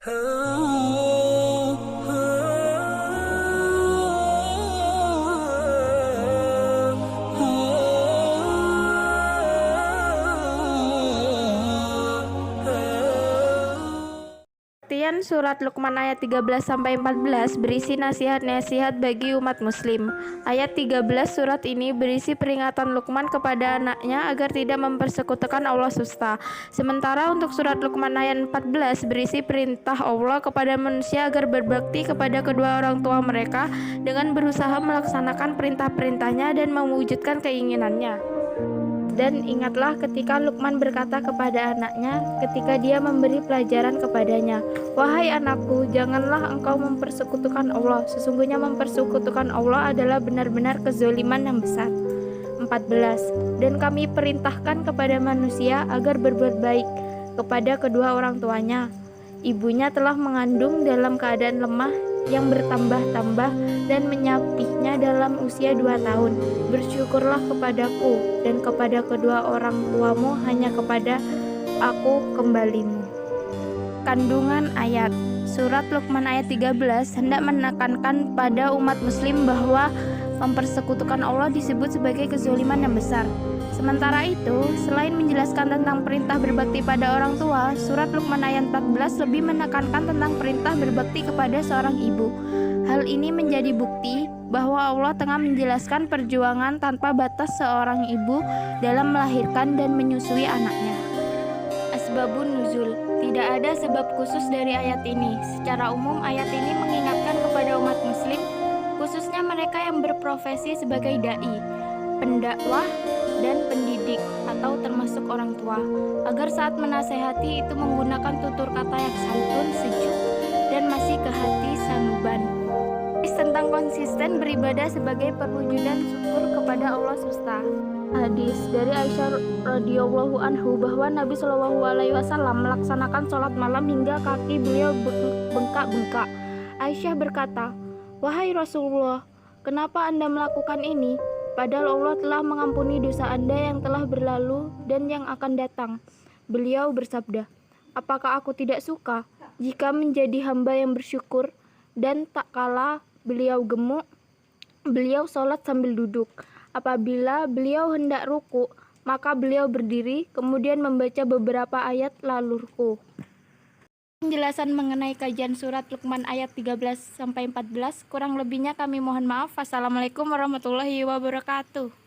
Pengertian surat Luqman ayat 13-14 berisi nasihat-nasihat bagi umat muslim. Ayat 13 surat ini berisi peringatan Luqman kepada anaknya agar tidak mempersekutukan Allah Subhanahu. Sementara untuk surat Luqman ayat 14 berisi perintah Allah kepada manusia agar berbakti kepada kedua orang tua mereka dengan berusaha melaksanakan perintah-perintahnya dan mewujudkan keinginannya. Dan ingatlah ketika Luqman berkata kepada anaknya ketika dia memberi pelajaran kepadanya, "Wahai anakku, janganlah engkau mempersekutukan Allah. Sesungguhnya mempersekutukan Allah adalah benar-benar kezaliman yang besar." 14. Dan kami perintahkan kepada manusia agar berbuat baik kepada kedua orang tuanya. Ibunya telah mengandung dalam keadaan lemah yang bertambah-tambah dan menyapihnya dalam usia 2 tahun. Bersyukurlah kepadaku dan kepada kedua orang tuamu, hanya kepada aku kembalimu. Kandungan ayat surat Luqman ayat 13 hendak menekankan pada umat muslim bahwa mempersekutukan Allah disebut sebagai kezaliman yang besar. Sementara itu, selain menjelaskan tentang perintah berbakti pada orang tua, surat Luqman ayat 14 lebih menekankan tentang perintah berbakti kepada seorang ibu. Hal ini menjadi bukti bahwa Allah tengah menjelaskan perjuangan tanpa batas seorang ibu dalam melahirkan dan menyusui anaknya. Asbabun nuzul. Tidak ada sebab khusus dari ayat ini. Secara umum, ayat ini mengingatkan kepada umat muslim, khususnya mereka yang berprofesi sebagai dai, pendakwah, dan pendidik atau termasuk orang tua, agar saat menasehati itu menggunakan tutur kata yang santun, sejuk, dan masih ke hati sanuban. Tentang konsisten beribadah sebagai perwujudan syukur kepada Allah Subhanahu. Hadis dari Aisyah radhiyallahu anhu bahwa Nabi Shallallahu alaihi wasallam melaksanakan sholat malam hingga kaki beliau bengkak-bengkak. Aisyah berkata, "Wahai Rasulullah, kenapa Anda melakukan ini? Padahal Allah telah mengampuni dosa Anda yang telah berlalu dan yang akan datang." Beliau bersabda, "Apakah aku tidak suka jika menjadi hamba yang bersyukur?" Dan tak kala beliau gemuk, beliau sholat sambil duduk. Apabila beliau hendak ruku, maka beliau berdiri, kemudian membaca beberapa ayat lalu ruku. Penjelasan mengenai kajian surat Luqman ayat 13-14, kurang lebihnya kami mohon maaf. Wassalamualaikum warahmatullahi wabarakatuh.